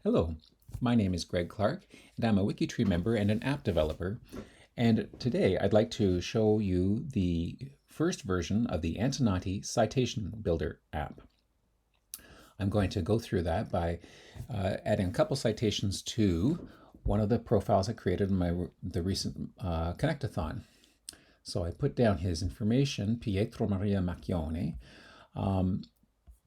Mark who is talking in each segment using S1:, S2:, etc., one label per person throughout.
S1: Hello, my name is Greg Clark, and I'm a WikiTree member and an app developer. And today I'd like to show you the first version of the Antenati Citation Builder app. I'm going to go through that by adding a couple citations to one of the profiles I created in the recent Connectathon. So I put down his information, Pietro Maria Macchione,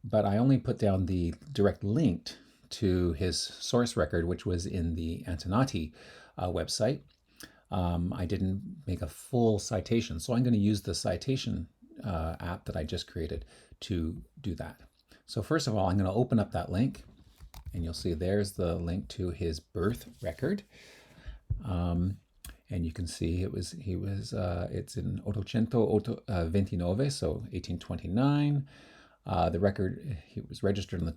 S1: but I only put down the direct link to his source record, which was in the Antenati website. I didn't make a full citation, so I'm going to use the citation app that I just created to do that. So first of all, I'm going to open up that link, and you'll see there's the link to his birth record. And you can see it's in 829, so 1829. The record, he was registered on the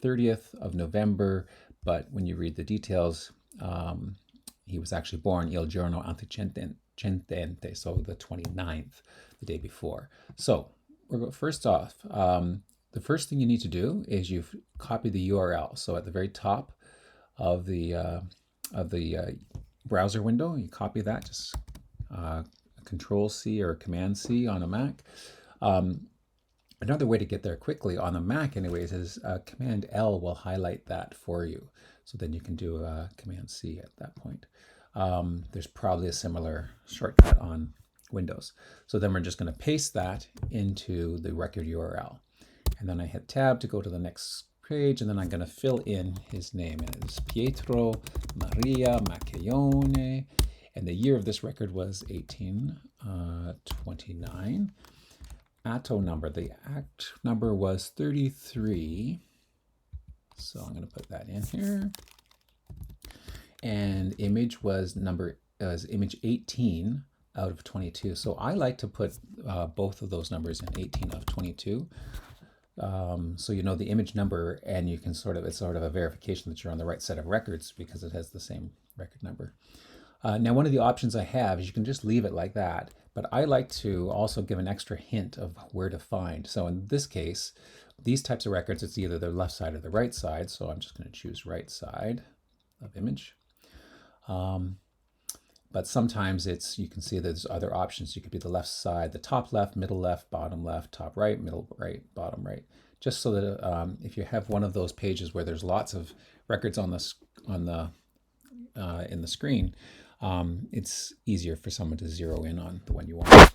S1: 30th of November, but when you read the details, he was actually born il giorno antecedente, so the 29th, the day before. So first off, the first thing you need to do is you copy the URL. So at the very top of the browser window, you copy that, just Control C or Command C on a Mac. Another way to get there quickly on the Mac anyways is Command L will highlight that for you. So then you can do Command C at that point. There's probably a similar shortcut on Windows. So then we're just going to paste that into the record URL. And then I hit Tab to go to the next page, and then I'm going to fill in his name. And it's Pietro Maria Macchione, and the year of this record was 1829. Atto number, the act number was 33. So I'm going to put that in here. And image was image 18 out of 22. So I like to put both of those numbers in 18 of 22. So you know the image number, and you can it's sort of a verification that you're on the right set of records because it has the same record number. Now, one of the options I have is you can just leave it like that, but I like to also give an extra hint of where to find. So in this case, these types of records, it's either the left side or the right side. So I'm just going to choose right side of image. But sometimes you can see there's other options. You could be the left side, the top left, middle left, bottom left, top right, middle right, bottom right. Just so that if you have one of those pages where there's lots of records in the screen, it's easier for someone to zero in on the one you want.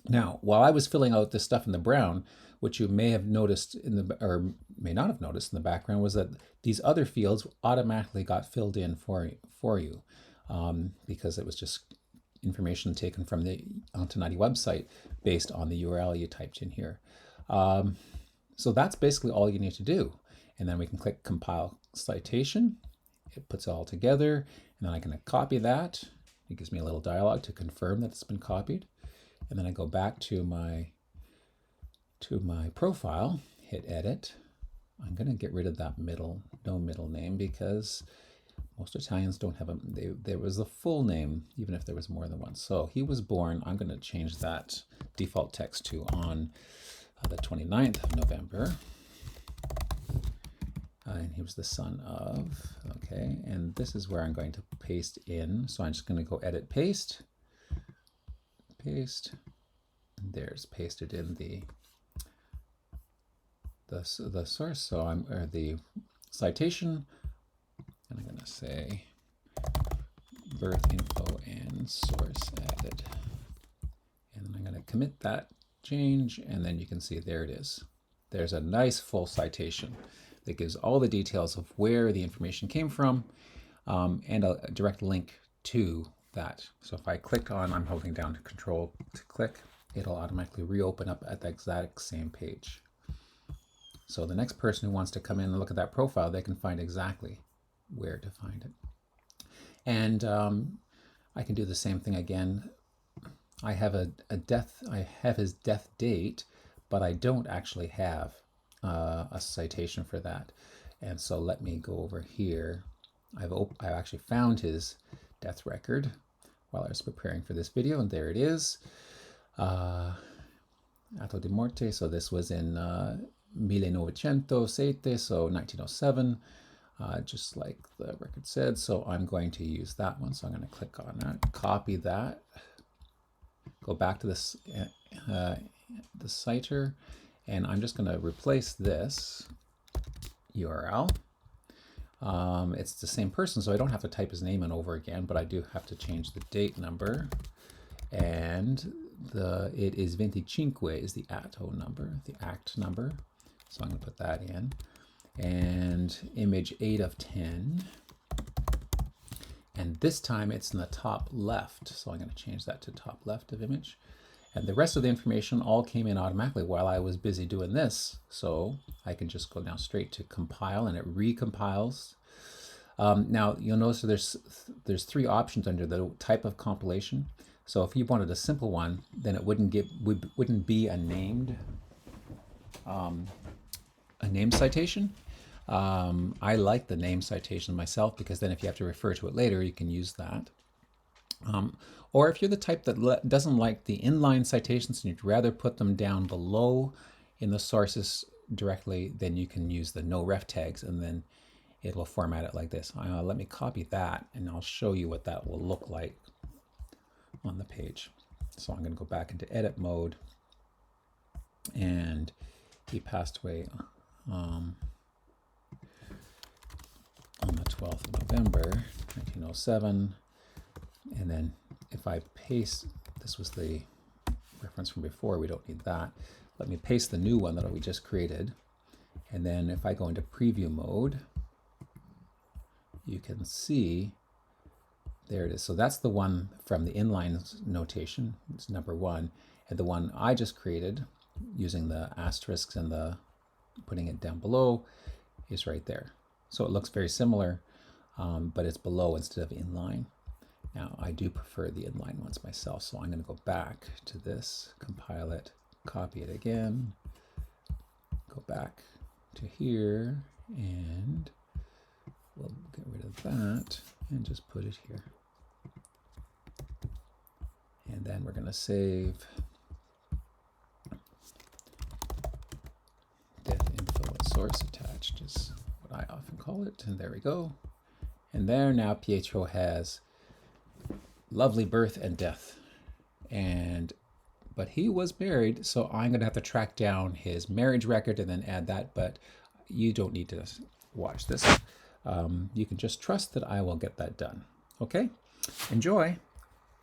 S1: Now, while I was filling out this stuff in the brown, what you may have noticed or may not have noticed in the background was that these other fields automatically got filled in for you because it was just information taken from the Antenati website based on the URL you typed in here. So that's basically all you need to do. And then we can click Compile Citation. It puts it all together, and then I can copy that. It gives me a little dialog to confirm that it's been copied. And then I go back to my profile, hit Edit. I'm going to get rid of that no middle name, because most Italians don't have there was a full name, even if there was more than one. So he was born, I'm going to change that default text to on the 29th of November. And he was the son of, okay, and this is where I'm going to paste in. So I'm just going to go Edit, Paste, Paste, and there's pasted in the source. So or the citation, and I'm going to say birth info and source added. And then I'm going to commit that change, and then you can see there it is. There's a nice full citation that gives all the details of where the information came from, and a direct link to that. So if I click on, I'm holding down to Control to click, it'll automatically reopen up at the exact same page. So the next person who wants to come in and look at that profile, they can find exactly where to find it. And I can do the same thing again. I have I have his death date, but I don't actually have a citation for that. And so let me go over here. I've actually found his death record while I was preparing for this video, and there it is. Atto di morte, so this was in 1907, so 1907. just like the record said. So I'm going to use that one. So I'm going to click on that, copy that, go back to this the citer, and I'm just going to replace this URL. It's the same person, so I don't have to type his name in over again, but I do have to change the date number, and it is 25 is the ATO number, the ACT number. So I'm going to put that in, and image 8 of 10. And this time it's in the top left. So I'm going to change that to top left of image. And the rest of the information all came in automatically while I was busy doing this. So I can just go now straight to compile, and it recompiles. Now you'll notice there's three options under the type of compilation. So if you wanted a simple one, then it wouldn't be a named citation. I like the name citation myself, because then if you have to refer to it later, you can use that. Or if you're the type that doesn't like the inline citations and you'd rather put them down below in the sources directly, then you can use the no ref tags, and then it'll format it like this. Let me copy that, and I'll show you what that will look like on the page. So I'm going to go back into edit mode, and he passed away on the 12th of November, 1907. And then if I paste, this was the reference from before, we don't need that. Let me paste the new one that we just created. And then if I go into preview mode, you can see, there it is. So that's the one from the inline notation, it's number 1. And the one I just created using the asterisks and the putting it down below is right there. So it looks very similar, but it's below instead of inline. Now I do prefer the inline ones myself, so I'm going to go back to this, compile it, copy it again, go back to here, and we'll get rid of that and just put it here. And then we're going to save death info and source attached is what I often call it. And there we go. And there now Pietro has lovely birth and death. But he was married, so I'm going to have to track down his marriage record and then add that. But you don't need to watch this. You can just trust that I will get that done. Okay? Enjoy.